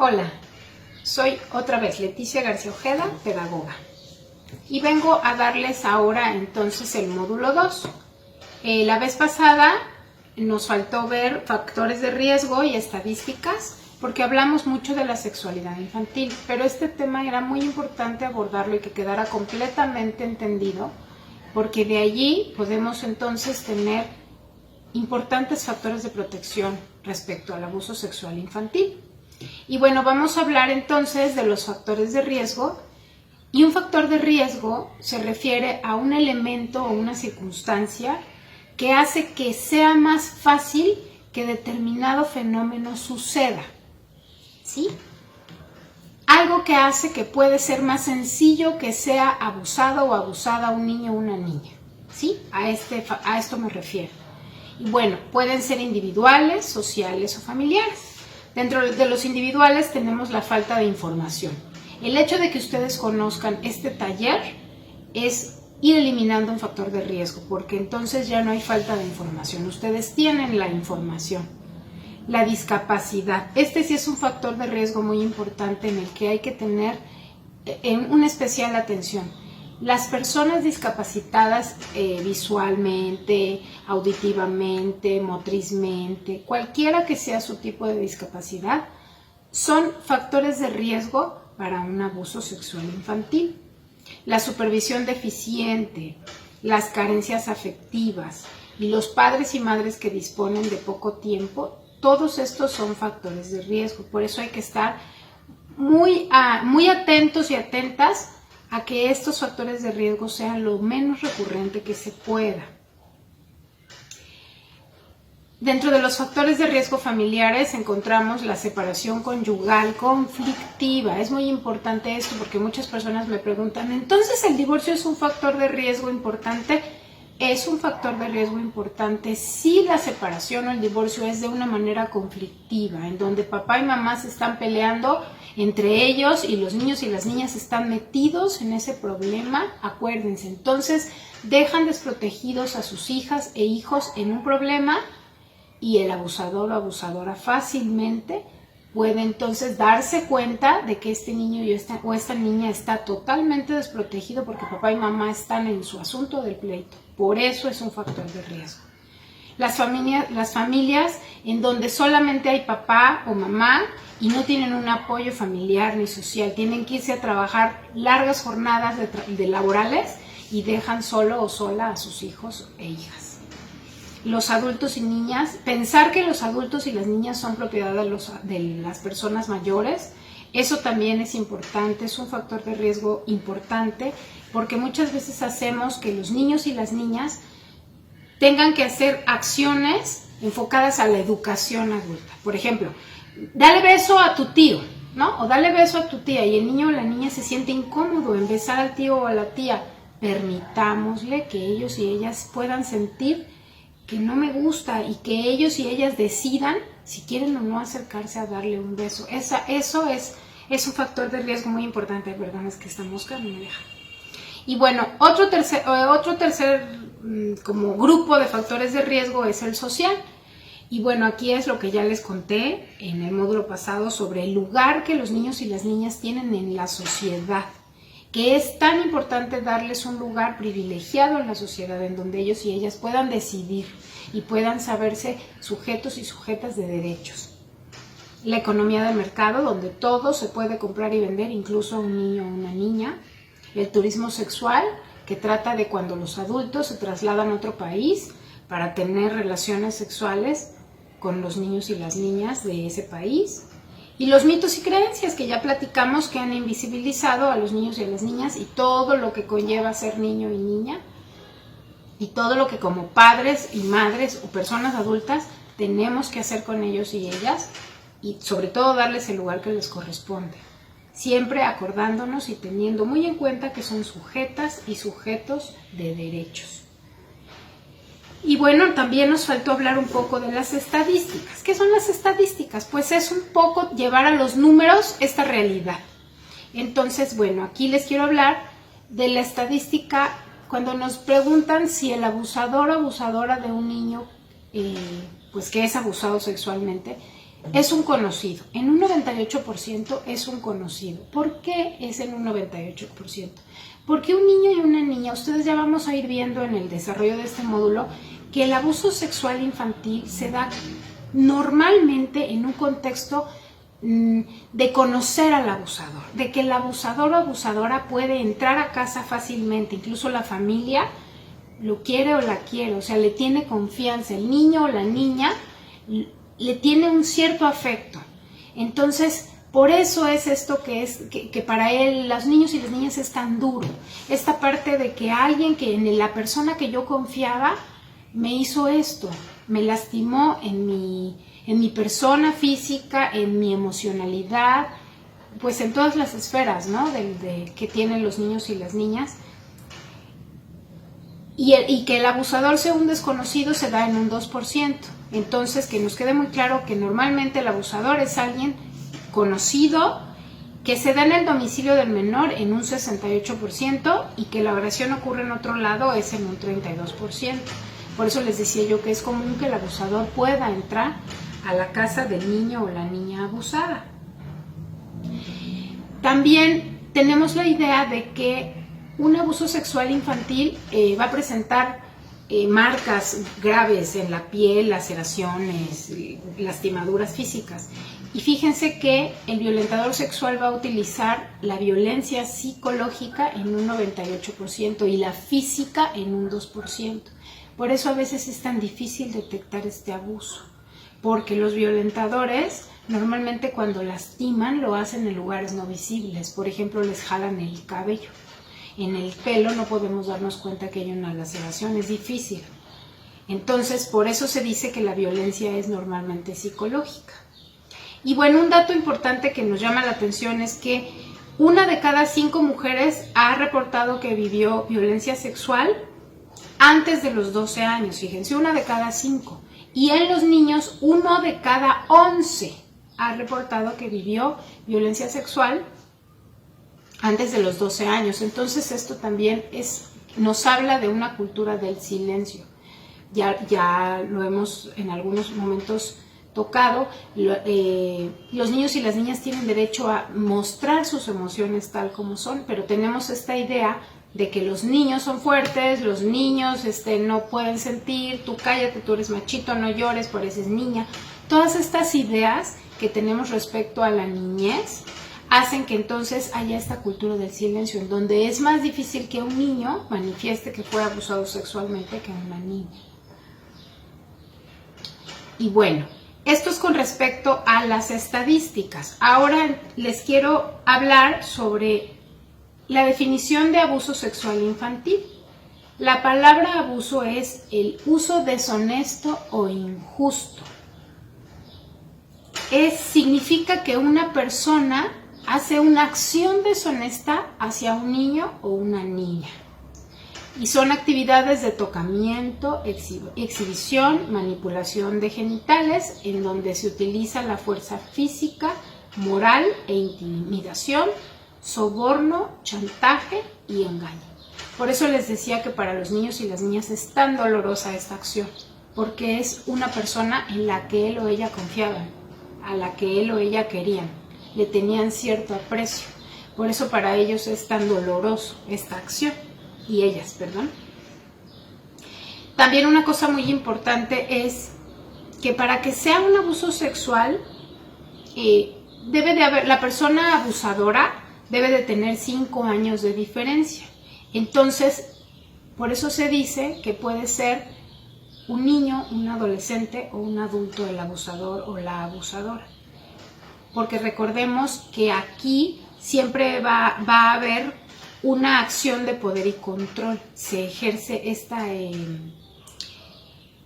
Hola, soy otra vez Leticia García Ojeda, pedagoga, y vengo a darles ahora entonces el módulo 2. La vez pasada nos faltó ver factores de riesgo y estadísticas porque hablamos mucho de la sexualidad infantil, pero este tema era muy importante abordarlo y que quedara completamente entendido, porque de allí podemos entonces tener importantes factores de protección respecto al abuso sexual infantil. Y bueno, vamos a hablar entonces de los factores de riesgo. Y un factor de riesgo se refiere a un elemento o una circunstancia que hace que sea más fácil que determinado fenómeno suceda, ¿sí? Algo que hace que puede ser más sencillo que sea abusado o abusada un niño o una niña, ¿sí? A esto me refiero. Y bueno, pueden ser individuales, sociales o familiares. Dentro de los individuales tenemos la falta de información. El hecho de que ustedes conozcan este taller es ir eliminando un factor de riesgo, porque entonces ya no hay falta de información. Ustedes tienen la información. La discapacidad. Este sí es un factor de riesgo muy importante en el que hay que tener una especial atención. Las personas discapacitadas visualmente, auditivamente, motrizmente, cualquiera que sea su tipo de discapacidad, son factores de riesgo para un abuso sexual infantil. La supervisión deficiente, las carencias afectivas y los padres y madres que disponen de poco tiempo, todos estos son factores de riesgo. Por eso hay que estar muy atentos y atentas a que estos factores de riesgo sean lo menos recurrente que se pueda. Dentro de los factores de riesgo familiares encontramos la separación conyugal conflictiva. Es muy importante esto porque muchas personas me preguntan, ¿entonces el divorcio es un factor de riesgo importante? Es un factor de riesgo importante si la separación o el divorcio es de una manera conflictiva, en donde papá y mamá se están peleando entre ellos y los niños y las niñas están metidos en ese problema. Acuérdense, entonces dejan desprotegidos a sus hijas e hijos en un problema y el abusador o abusadora fácilmente puede entonces darse cuenta de que este niño o esta niña está totalmente desprotegido porque papá y mamá están en su asunto del pleito. Por eso es un factor de riesgo. Las familias en donde solamente hay papá o mamá y no tienen un apoyo familiar ni social, tienen que irse a trabajar largas jornadas de laborales y dejan solo o sola a sus hijos e hijas. Los adultos y niñas, pensar que los adultos y las niñas son propiedad de las personas mayores, eso también es importante, es un factor de riesgo importante, porque muchas veces hacemos que los niños y las niñas tengan que hacer acciones enfocadas a la educación adulta. Por ejemplo, dale beso a tu tío, ¿no? O dale beso a tu tía, y el niño o la niña se siente incómodo en besar al tío o a la tía. Permitámosle que ellos y ellas puedan sentir que no me gusta y que ellos y ellas decidan si quieren o no acercarse a darle un beso. Eso es un factor de riesgo muy importante. Perdón, es que esta mosca no me deja. Y bueno, otro tercer como grupo de factores de riesgo es el social. Y bueno, aquí es lo que ya les conté en el módulo pasado sobre el lugar que los niños y las niñas tienen en la sociedad, que es tan importante darles un lugar privilegiado en la sociedad en donde ellos y ellas puedan decidir y puedan saberse sujetos y sujetas de derechos. La economía de mercado, donde todo se puede comprar y vender, incluso un niño o una niña. El turismo sexual, que trata de cuando los adultos se trasladan a otro país para tener relaciones sexuales con los niños y las niñas de ese país. Y los mitos y creencias que ya platicamos, que han invisibilizado a los niños y a las niñas y todo lo que conlleva ser niño y niña y todo lo que como padres y madres o personas adultas tenemos que hacer con ellos y ellas, y sobre todo darles el lugar que les corresponde, siempre acordándonos y teniendo muy en cuenta que son sujetas y sujetos de derechos. Y bueno, también nos faltó hablar un poco de las estadísticas. ¿Qué son las estadísticas? Pues es un poco llevar a los números esta realidad. Entonces, bueno, aquí les quiero hablar de la estadística cuando nos preguntan si el abusador o abusadora de un niño, pues que es abusado sexualmente, es un conocido. En un 98% es un conocido. ¿Por qué es en un 98%? Porque un niño y una niña, ustedes ya vamos a ir viendo en el desarrollo de este módulo, que el abuso sexual infantil se da normalmente en un contexto de conocer al abusador, de que el abusador o abusadora puede entrar a casa fácilmente, incluso la familia lo quiere o la quiere, o sea, le tiene confianza, el niño o la niña le tiene un cierto afecto. Entonces, por eso es esto que para él, los niños y las niñas es tan duro. Esta parte de que alguien en la persona que yo confiaba me hizo esto, me lastimó en mi persona física, en mi emocionalidad, pues en todas las esferas, ¿no? Que tienen los niños y las niñas. Y que el abusador sea un desconocido se da en un 2%. Entonces, que nos quede muy claro que normalmente el abusador es alguien conocido, que se da en el domicilio del menor en un 68% y que la agresión ocurre en otro lado es en un 32%. Por eso les decía yo que es común que el abusador pueda entrar a la casa del niño o la niña abusada. También tenemos la idea de que un abuso sexual infantil va a presentar marcas graves en la piel, laceraciones, lastimaduras físicas. Y fíjense que el violentador sexual va a utilizar la violencia psicológica en un 98% y la física en un 2%. Por eso a veces es tan difícil detectar este abuso, porque los violentadores normalmente cuando lastiman lo hacen en lugares no visibles. Por ejemplo, les jalan el cabello. En el pelo no podemos darnos cuenta que hay una laceración, es difícil. Entonces, por eso se dice que la violencia es normalmente psicológica. Y bueno, un dato importante que nos llama la atención es que 1 de cada 5 mujeres ha reportado que vivió violencia sexual antes de los 12 años. Fíjense, 1 de cada 5. Y en los niños, 1 de cada 11 ha reportado que vivió violencia sexual antes de los 12 años. Entonces esto también nos habla de una cultura del silencio. Ya lo hemos en algunos momentos tocado. Los niños y las niñas tienen derecho a mostrar sus emociones tal como son, pero tenemos esta idea de que los niños son fuertes, los niños no pueden sentir, tú cállate, tú eres machito, no llores, pareces niña. Todas estas ideas que tenemos respecto a la niñez hacen que entonces haya esta cultura del silencio, en donde es más difícil que un niño manifieste que fue abusado sexualmente que una niña. Y bueno, esto es con respecto a las estadísticas. Ahora les quiero hablar sobre la definición de abuso sexual infantil. La palabra abuso es el uso deshonesto o injusto. Significa que una persona hace una acción deshonesta hacia un niño o una niña. Y son actividades de tocamiento, exhibición, manipulación de genitales, en donde se utiliza la fuerza física, moral e intimidación, soborno, chantaje y engaño. Por eso les decía que para los niños y las niñas es tan dolorosa esta acción, porque es una persona en la que él o ella confiaban, a la que él o ella querían, le tenían cierto aprecio. Por eso para ellos es tan doloroso esta acción, y ellas, perdón. También una cosa muy importante es que para que sea un abuso sexual, debe de haber, la persona abusadora debe de tener 5 años de diferencia. Entonces, por eso se dice que puede ser un niño, un adolescente o un adulto el abusador o la abusadora. Porque recordemos que aquí siempre va a haber una acción de poder y control. Se ejerce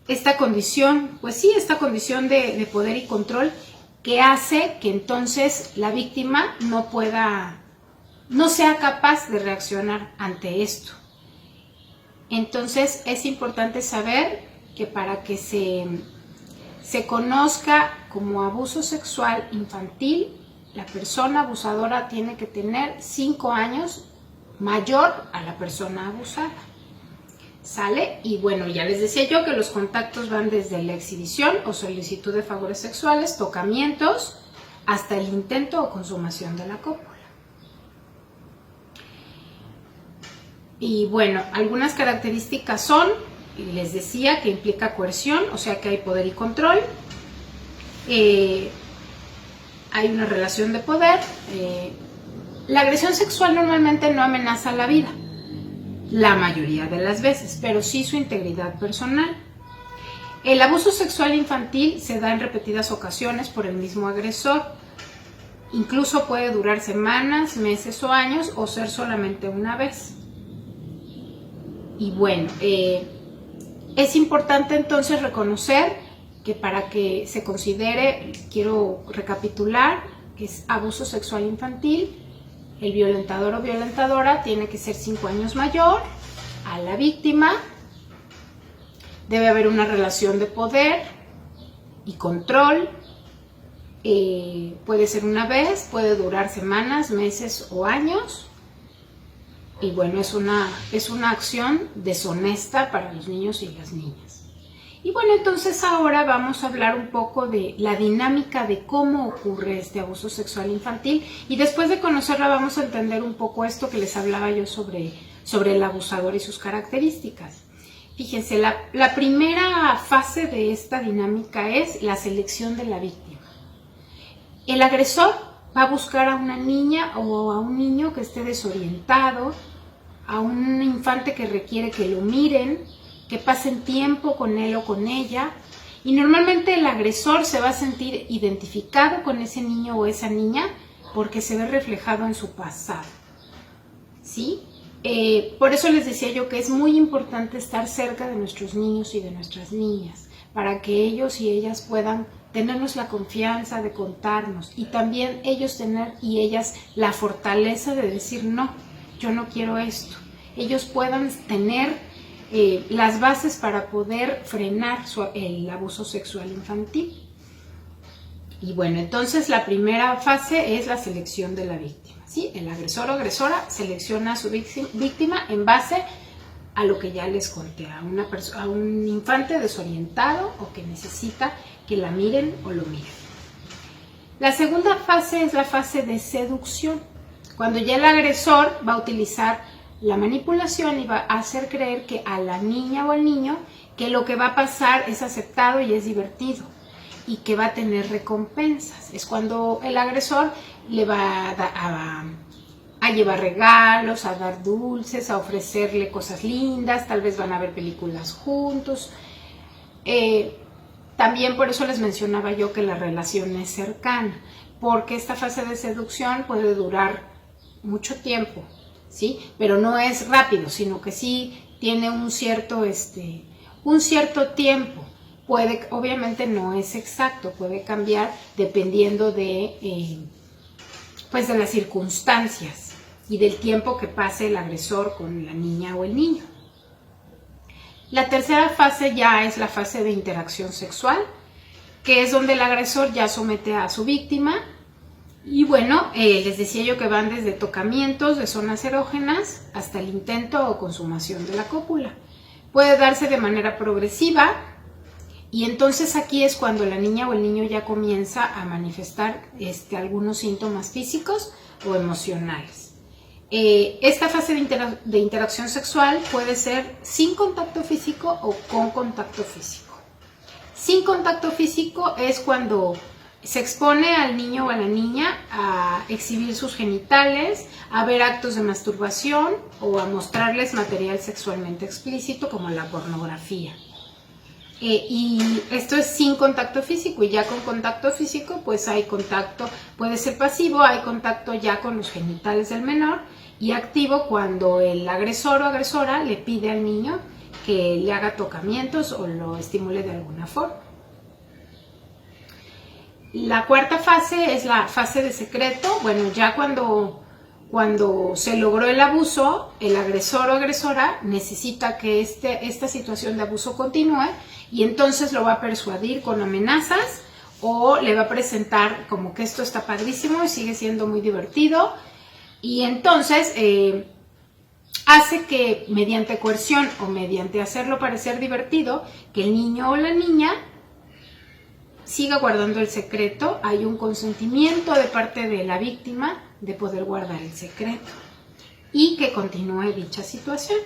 esta condición, pues sí, esta condición de poder y control que hace que entonces la víctima no sea capaz de reaccionar ante esto. Entonces es importante saber que para que se conozca como abuso sexual infantil, la persona abusadora tiene que tener 5 años mayor a la persona abusada. ¿Sale? Y bueno, ya les decía yo que los contactos van desde la exhibición o solicitud de favores sexuales, tocamientos, hasta el intento o consumación de la cópula. Y bueno, algunas características son, les decía, que implica coerción, o sea que hay poder y control, hay una relación de poder. La agresión sexual normalmente no amenaza la vida, la mayoría de las veces, pero sí su integridad personal. El abuso sexual infantil se da en repetidas ocasiones por el mismo agresor. Incluso puede durar semanas, meses o años, o ser solamente una vez. Y bueno, es importante entonces reconocer que para que se considere, quiero recapitular, que es abuso sexual infantil, el violentador o violentadora tiene que ser 5 años mayor a la víctima, debe haber una relación de poder y control, puede ser una vez, puede durar semanas, meses o años, y bueno, es una acción deshonesta para los niños y las niñas. Y bueno, entonces ahora vamos a hablar un poco de la dinámica de cómo ocurre este abuso sexual infantil, y después de conocerla vamos a entender un poco esto que les hablaba yo sobre el abusador y sus características. Fíjense, la primera fase de esta dinámica es la selección de la víctima. El agresor va a buscar a una niña o a un niño que esté desorientado, a un infante que requiere que lo miren, que pasen tiempo con él o con ella, y normalmente el agresor se va a sentir identificado con ese niño o esa niña porque se ve reflejado en su pasado, ¿sí? Por eso les decía yo que es muy importante estar cerca de nuestros niños y de nuestras niñas, para que ellos y ellas puedan tenernos la confianza de contarnos, y también ellos tener y ellas la fortaleza de decir no, yo no quiero esto. Ellos puedan tener las bases para poder frenar el abuso sexual infantil. Y bueno, entonces la primera fase es la selección de la víctima, ¿sí? El agresor o agresora selecciona a su víctima en base a lo que ya les conté, a un infante desorientado o que necesita que la miren o lo miren. La segunda fase es la fase de seducción, cuando ya el agresor va a utilizar la manipulación y va a hacer creer que a la niña o al niño que lo que va a pasar es aceptado y es divertido y que va a tener recompensas. Es cuando el agresor le va a llevar regalos, a dar dulces, a ofrecerle cosas lindas, tal vez van a ver películas juntos. También por eso les mencionaba yo que la relación es cercana, porque esta fase de seducción puede durar mucho tiempo, ¿sí? Pero no es rápido, sino que sí tiene un cierto tiempo. Obviamente no es exacto, puede cambiar dependiendo de las circunstancias y del tiempo que pase el agresor con la niña o el niño. La tercera fase ya es la fase de interacción sexual, que es donde el agresor ya somete a su víctima. Y bueno, les decía yo que van desde tocamientos de zonas erógenas hasta el intento o consumación de la cópula. Puede darse de manera progresiva, y entonces aquí es cuando la niña o el niño ya comienza a manifestar algunos síntomas físicos o emocionales. Esta fase de interacción sexual puede ser sin contacto físico o con contacto físico. Sin contacto físico es cuando se expone al niño o a la niña a exhibir sus genitales, a ver actos de masturbación o a mostrarles material sexualmente explícito como la pornografía. Y esto es sin contacto físico, y ya con contacto físico pues hay contacto, puede ser pasivo, hay contacto ya con los genitales del menor, y activo cuando el agresor o agresora le pide al niño que le haga tocamientos o lo estimule de alguna forma. La cuarta fase es la fase de secreto. Bueno, ya cuando se logró el abuso, el agresor o agresora necesita que esta situación de abuso continúe, y entonces lo va a persuadir con amenazas o le va a presentar como que esto está padrísimo y sigue siendo muy divertido. Y entonces hace que mediante coerción o mediante hacerlo parecer divertido, que el niño o la niña siga guardando el secreto. Hay un consentimiento de parte de la víctima de poder guardar el secreto y que continúe dicha situación.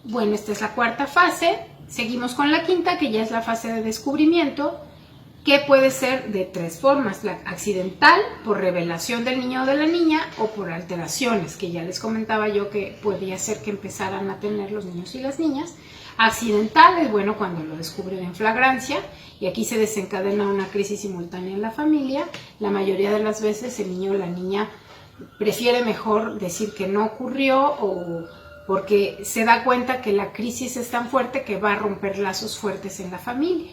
Bueno, esta es la cuarta fase. Seguimos con la quinta, que ya es la fase de descubrimiento, que puede ser de tres formas: la accidental, por revelación del niño o de la niña, o por alteraciones, que ya les comentaba yo que podía ser que empezaran a tener los niños y las niñas. Accidental es, bueno, cuando lo descubren en flagrancia, y aquí se desencadena una crisis simultánea en la familia. La mayoría de las veces el niño o la niña prefiere mejor decir que no ocurrió, o porque se da cuenta que la crisis es tan fuerte que va a romper lazos fuertes en la familia.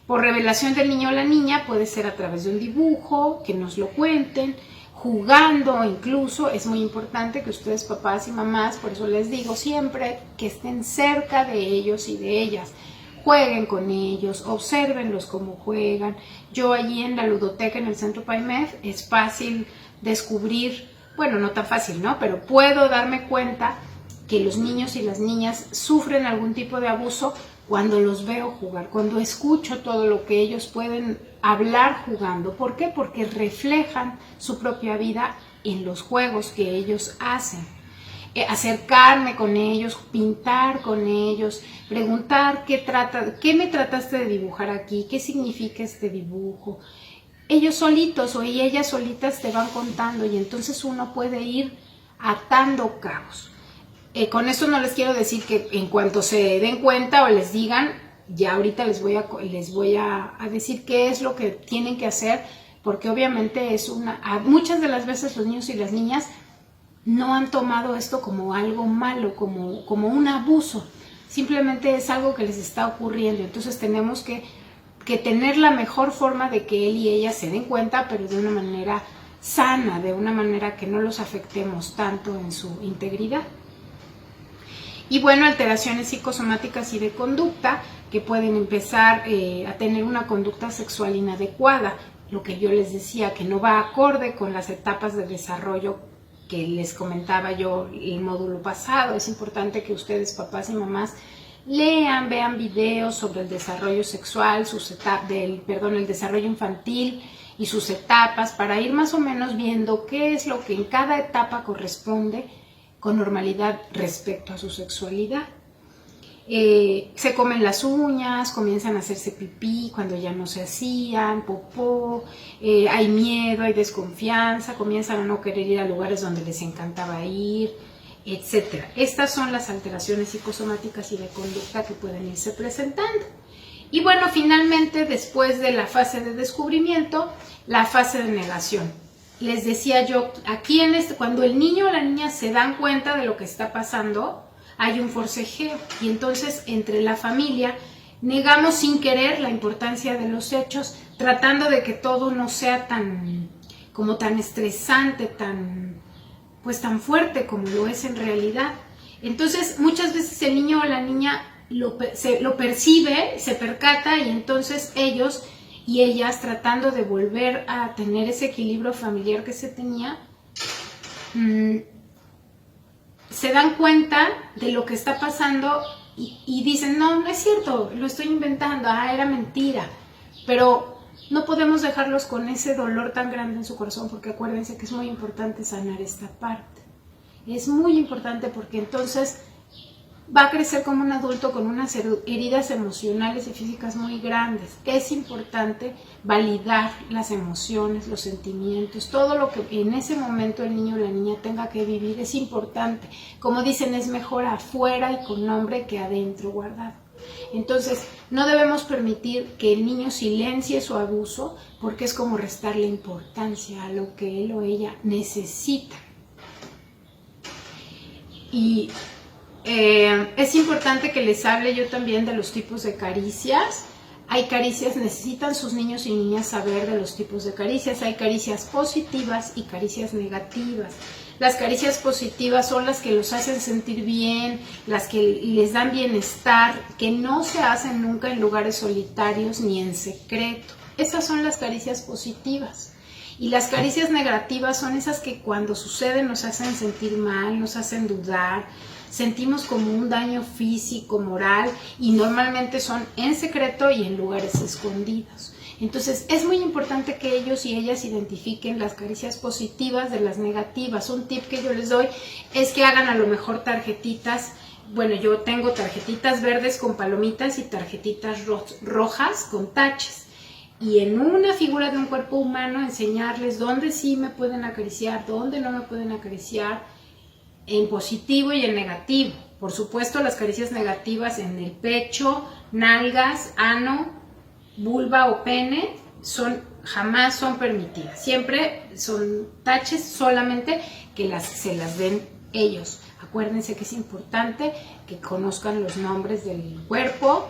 Por revelación del niño o la niña puede ser a través de un dibujo, que nos lo cuenten, jugando incluso. Es muy importante que ustedes, papás y mamás, por eso les digo siempre, que estén cerca de ellos y de ellas. Jueguen con ellos, obsérvenlos cómo juegan. Yo allí en la ludoteca en el Centro PAIMEF es fácil descubrir, bueno, no tan fácil, ¿no? Pero puedo darme cuenta que los niños y las niñas sufren algún tipo de abuso cuando los veo jugar, cuando escucho todo lo que ellos pueden hablar jugando. ¿Por qué? Porque reflejan su propia vida en los juegos que ellos hacen. Acercarme con ellos, pintar con ellos, preguntar qué me trataste de dibujar aquí, qué significa este dibujo. Ellos solitos o ellas solitas te van contando, y entonces uno puede ir atando cabos. Con esto no les quiero decir que en cuanto se den cuenta o les digan, ya ahorita les voy a decir qué es lo que tienen que hacer, porque obviamente muchas de las veces los niños y las niñas no han tomado esto como algo malo, como un abuso. Simplemente es algo que les está ocurriendo. Entonces tenemos que tener la mejor forma de que él y ella se den cuenta, pero de una manera sana, de una manera que no los afectemos tanto en su integridad. Y bueno, alteraciones psicosomáticas y de conducta, que pueden empezar a tener una conducta sexual inadecuada, lo que yo les decía, que no va acorde con las etapas de desarrollo que les comentaba yo el módulo pasado. Es importante que ustedes, papás y mamás, lean, vean videos sobre el desarrollo sexual, el desarrollo infantil y sus etapas, para ir más o menos viendo qué es lo que en cada etapa corresponde con normalidad respecto a su sexualidad. Se comen las uñas, comienzan a hacerse pipí cuando ya no se hacían, popó, hay miedo, hay desconfianza, comienzan a no querer ir a lugares donde les encantaba ir, etc. Estas son las alteraciones psicosomáticas y de conducta que pueden irse presentando. Y bueno, finalmente, después de la fase de descubrimiento, la fase de negación. Les decía yo, aquí cuando el niño o la niña se dan cuenta de lo que está pasando, hay un forcejeo, y entonces entre la familia negamos sin querer la importancia de los hechos, tratando de que todo no sea tan estresante, tan fuerte como lo es en realidad. Entonces muchas veces el niño o la niña lo percibe, se percata, y entonces ellos y ellas, tratando de volver a tener ese equilibrio familiar que se tenía, se dan cuenta de lo que está pasando y dicen, no es cierto, lo estoy inventando, era mentira. Pero no podemos dejarlos con ese dolor tan grande en su corazón, porque acuérdense que es muy importante sanar esta parte. Es muy importante, porque entonces va a crecer como un adulto con unas heridas emocionales y físicas muy grandes. Es importante validar las emociones, los sentimientos, todo lo que en ese momento el niño o la niña tenga que vivir es importante. Como dicen, es mejor afuera y con nombre que adentro guardado. Entonces, no debemos permitir que el niño silencie su abuso, porque es como restarle importancia a lo que él o ella necesita. Y es importante que les hable yo también de los tipos de caricias. Hay caricias, necesitan sus niños y niñas saber de los tipos de caricias. Hay caricias positivas y caricias negativas. Las caricias positivas son las que los hacen sentir bien, las que les dan bienestar, que no se hacen nunca en lugares solitarios ni en secreto. Esas son las caricias positivas. Y las caricias negativas son esas que cuando suceden nos hacen sentir mal, nos hacen dudar, sentimos como un daño físico, moral, y normalmente son en secreto y en lugares escondidos. Entonces es muy importante que ellos y ellas identifiquen las caricias positivas de las negativas. Un tip que yo les doy es que hagan a lo mejor tarjetitas. Bueno, yo tengo tarjetitas verdes con palomitas y tarjetitas rojas con taches. Y en una figura de un cuerpo humano enseñarles dónde sí me pueden acariciar, dónde no me pueden acariciar, en positivo y en negativo. Por supuesto, las caricias negativas en el pecho, nalgas, ano, vulva o pene jamás son permitidas. Siempre son taches, solamente que se las den ellos. Acuérdense que es importante que conozcan los nombres del cuerpo,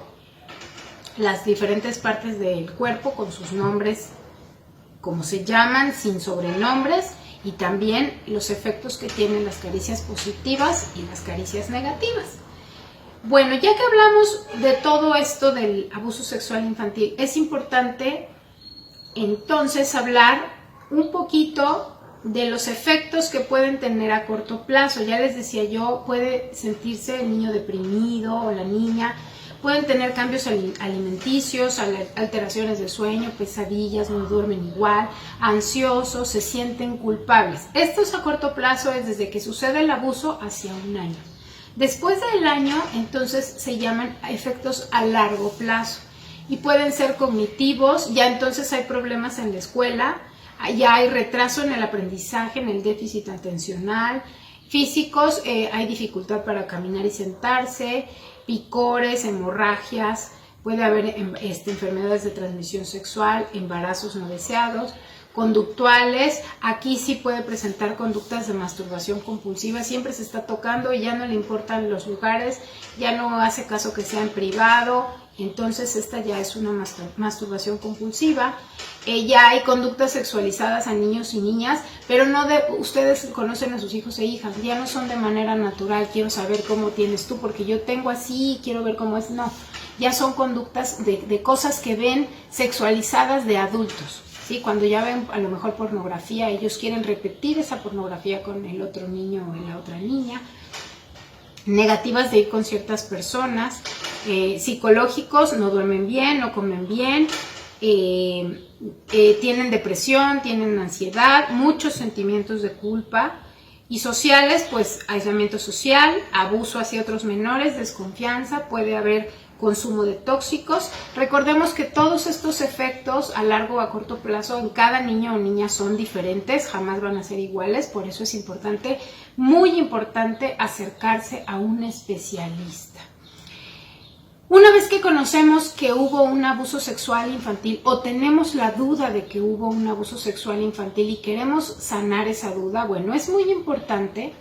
las diferentes partes del cuerpo con sus nombres, como se llaman, sin sobrenombres, y también los efectos que tienen las caricias positivas y las caricias negativas. Bueno, ya que hablamos de todo esto del abuso sexual infantil, es importante entonces hablar un poquito de los efectos que pueden tener a corto plazo. Ya les decía yo, puede sentirse el niño deprimido o la niña, pueden tener cambios alimenticios, alteraciones de sueño, pesadillas, no duermen igual, ansiosos, se sienten culpables. Esto es a corto plazo, es desde que sucede el abuso hacia un año. Después del año, entonces, se llaman efectos a largo plazo y pueden ser cognitivos. Ya entonces hay problemas en la escuela, ya hay retraso en el aprendizaje, en el déficit atencional. Físicos, hay dificultad para caminar y sentarse, picores, hemorragias, puede haber enfermedades de transmisión sexual, embarazos no deseados. Conductuales, aquí sí puede presentar conductas de masturbación compulsiva, siempre se está tocando y ya no le importan los lugares, ya no hace caso que sea en privado, entonces esta ya es una masturbación compulsiva. Ya hay conductas sexualizadas a niños y niñas, pero no ustedes conocen a sus hijos e hijas, ya no son de manera natural, quiero saber cómo tienes tú porque yo tengo así, quiero ver cómo es, no, ya son conductas de cosas que ven sexualizadas de adultos. ¿Sí? Cuando ya ven a lo mejor pornografía, ellos quieren repetir esa pornografía con el otro niño o la otra niña. Negativas de ir con ciertas personas. Psicológicos, no duermen bien, no comen bien, tienen depresión, tienen ansiedad, muchos sentimientos de culpa. Y sociales, pues aislamiento social, abuso hacia otros menores, desconfianza, puede haber consumo de tóxicos. Recordemos que todos estos efectos a largo o a corto plazo en cada niño o niña son diferentes, jamás van a ser iguales, por eso es importante, muy importante, acercarse a un especialista. Una vez que conocemos que hubo un abuso sexual infantil o tenemos la duda de que hubo un abuso sexual infantil y queremos sanar esa duda, bueno, es muy importante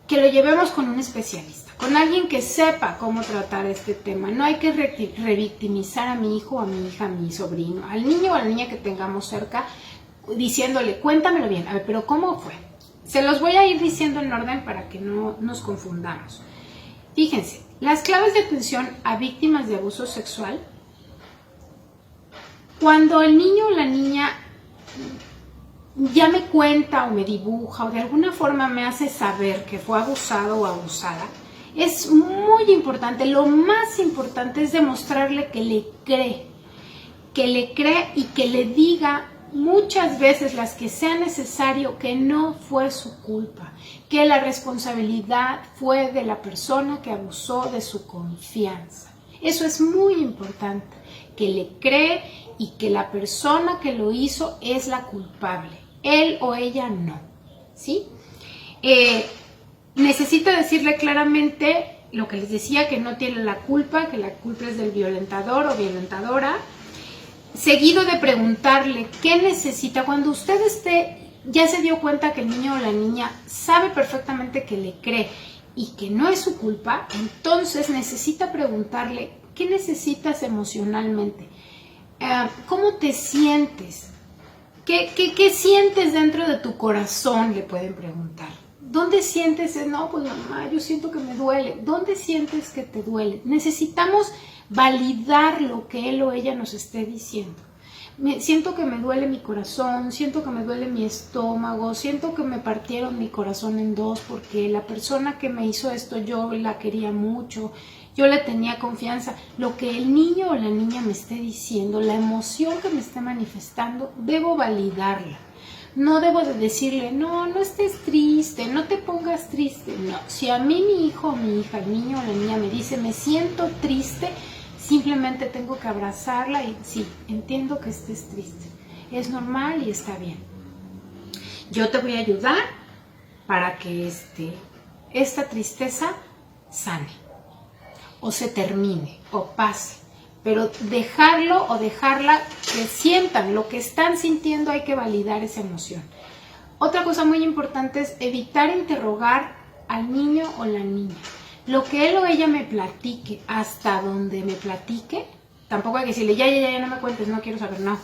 que lo llevemos con un especialista, con alguien que sepa cómo tratar este tema. No hay que revictimizar a mi hijo, a mi hija, a mi sobrino, al niño o a la niña que tengamos cerca, diciéndole, cuéntamelo bien, a ver, pero ¿cómo fue? Se los voy a ir diciendo en orden para que no nos confundamos. Fíjense, las claves de atención a víctimas de abuso sexual, cuando el niño o la niña ya me cuenta o me dibuja o de alguna forma me hace saber que fue abusado o abusada, es muy importante, lo más importante es demostrarle que le cree y que le diga muchas veces, las que sea necesario, que no fue su culpa, que la responsabilidad fue de la persona que abusó de su confianza. Eso es muy importante, que le cree y que la persona que lo hizo es la culpable, él o ella no, ¿sí? Necesita decirle claramente lo que les decía, que no tiene la culpa, que la culpa es del violentador o violentadora, seguido de preguntarle qué necesita. Cuando usted ya se dio cuenta que el niño o la niña sabe perfectamente que le cree y que no es su culpa, entonces necesita preguntarle qué necesitas emocionalmente, cómo te sientes, qué sientes dentro de tu corazón, le pueden preguntar. ¿Dónde sientes? No, pues mamá, yo siento que me duele. ¿Dónde sientes que te duele? Necesitamos validar lo que él o ella nos esté diciendo. siento que me duele mi corazón, siento que me duele mi estómago, siento que me partieron mi corazón en dos porque la persona que me hizo esto yo la quería mucho, yo le tenía confianza. Lo que el niño o la niña me esté diciendo, la emoción que me esté manifestando, debo validarla. No debo de decirle, no estés triste, no te pongas triste. No, si a mí mi hijo o mi hija, el niño o la niña me dice, me siento triste, simplemente tengo que abrazarla y sí, entiendo que estés triste. Es normal y está bien. Yo te voy a ayudar para que esta tristeza sane, o se termine, o pase. Pero dejarlo o dejarla que sientan lo que están sintiendo, hay que validar esa emoción. Otra cosa muy importante es evitar interrogar al niño o la niña. Lo que él o ella me platique, hasta donde me platique, tampoco hay que decirle, ya, no me cuentes, no quiero saber, no.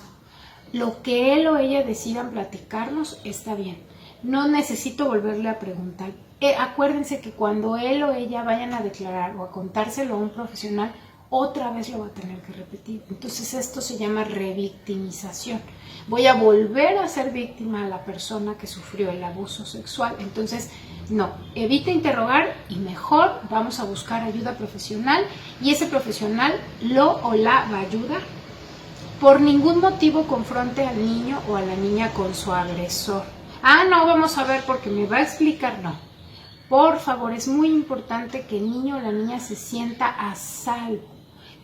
Lo que él o ella decidan platicarnos está bien. No necesito volverle a preguntar. Acuérdense que cuando él o ella vayan a declarar o a contárselo a un profesional, otra vez lo va a tener que repetir. Entonces esto se llama revictimización. Voy a volver a ser víctima a la persona que sufrió el abuso sexual. Entonces, no, evita interrogar y mejor vamos a buscar ayuda profesional y ese profesional lo o la va a ayudar. Por ningún motivo confronte al niño o a la niña con su agresor. No, vamos a ver porque me va a explicar, no. Por favor, es muy importante que el niño o la niña se sienta a salvo,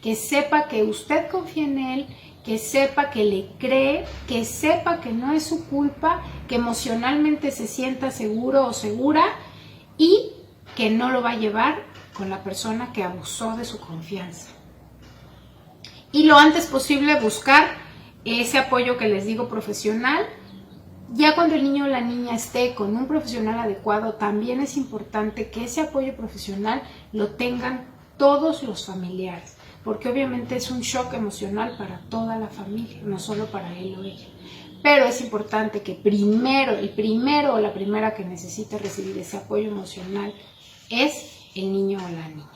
que sepa que usted confía en él, que sepa que le cree, que sepa que no es su culpa, que emocionalmente se sienta seguro o segura y que no lo va a llevar con la persona que abusó de su confianza. Y lo antes posible buscar ese apoyo que les digo profesional. Ya cuando el niño o la niña esté con un profesional adecuado, también es importante que ese apoyo profesional lo tengan todos los familiares, porque obviamente es un shock emocional para toda la familia, no solo para él o ella. Pero es importante que el primero o la primera que necesita recibir ese apoyo emocional es el niño o la niña.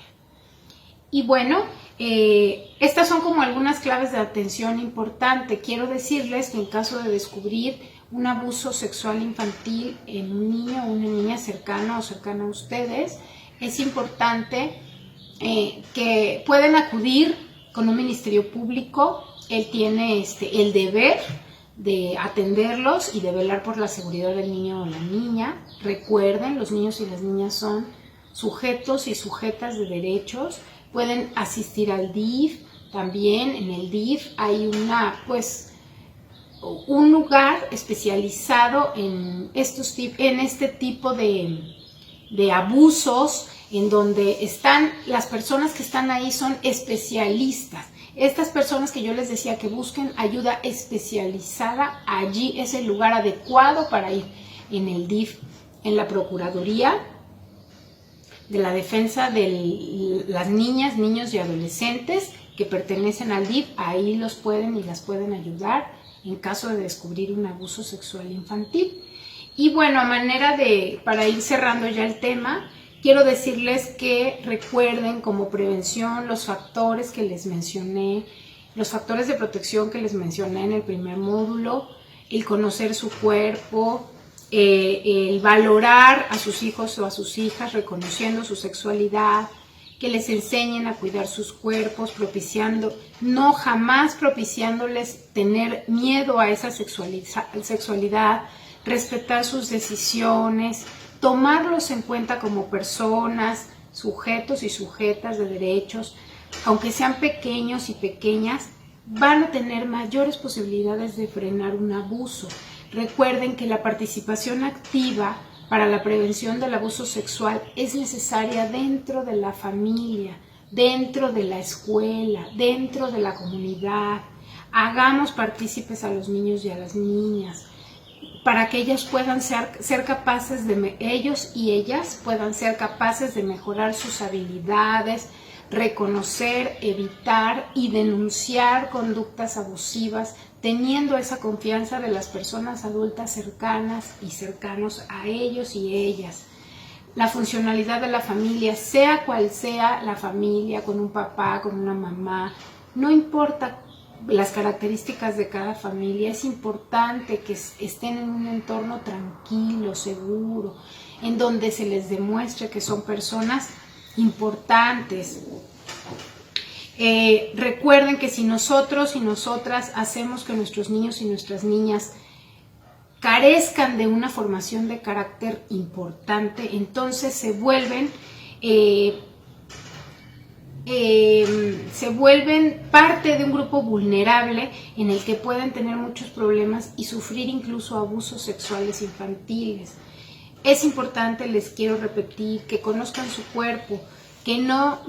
Y bueno, estas son como algunas claves de atención importante. Quiero decirles que en caso de descubrir un abuso sexual infantil en un niño o una niña cercano o cercana a ustedes, es importante que pueden acudir con un ministerio público. Él tiene el deber de atenderlos y de velar por la seguridad del niño o la niña. Recuerden, los niños y las niñas son sujetos y sujetas de derechos. Pueden asistir al DIF. También en el DIF hay un lugar especializado en este tipo de abusos, en donde las personas que están ahí son especialistas. Estas personas que yo les decía que busquen ayuda especializada, allí es el lugar adecuado para ir. En el DIF, en la Procuraduría de la Defensa de las Niñas, Niños y Adolescentes que pertenecen al DIF, ahí los pueden y las pueden ayudar en caso de descubrir un abuso sexual infantil. Y bueno, para ir cerrando ya el tema, quiero decirles que recuerden como prevención los factores que les mencioné, los factores de protección que les mencioné en el primer módulo, el conocer su cuerpo, el valorar a sus hijos o a sus hijas reconociendo su sexualidad, que les enseñen a cuidar sus cuerpos, jamás propiciándoles tener miedo a esa sexualidad, respetar sus decisiones, tomarlos en cuenta como personas, sujetos y sujetas de derechos, aunque sean pequeños y pequeñas, van a tener mayores posibilidades de frenar un abuso. Recuerden que la participación activa para la prevención del abuso sexual es necesaria dentro de la familia, dentro de la escuela, dentro de la comunidad. Hagamos partícipes a los niños y a las niñas para que ellos puedan ser capaces ellos y ellas puedan ser capaces de mejorar sus habilidades, reconocer, evitar y denunciar conductas abusivas, teniendo esa confianza de las personas adultas cercanas y cercanos a ellos y ellas. La funcionalidad de la familia, sea cual sea la familia, con un papá, con una mamá, no importa las características de cada familia. Es importante que estén en un entorno tranquilo, seguro, en donde se les demuestre que son personas importantes. Recuerden que si nosotros y nosotras hacemos que nuestros niños y nuestras niñas carezcan de una formación de carácter importante, entonces se vuelven parte de un grupo vulnerable en el que pueden tener muchos problemas y sufrir incluso abusos sexuales infantiles. Es importante, les quiero repetir, que conozcan su cuerpo, que no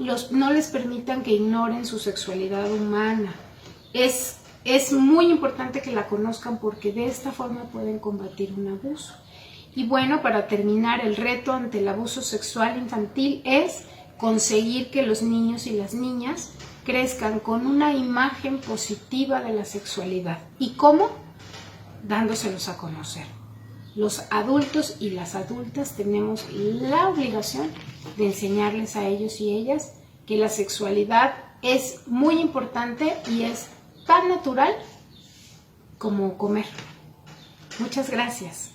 les permitan que ignoren su sexualidad humana. Es muy importante que la conozcan porque de esta forma pueden combatir un abuso. Y bueno, para terminar, el reto ante el abuso sexual infantil es conseguir que los niños y las niñas crezcan con una imagen positiva de la sexualidad. ¿Y cómo? Dándoselos a conocer. Los adultos y las adultas tenemos la obligación de enseñarles a ellos y ellas que la sexualidad es muy importante y es tan natural como comer. Muchas gracias.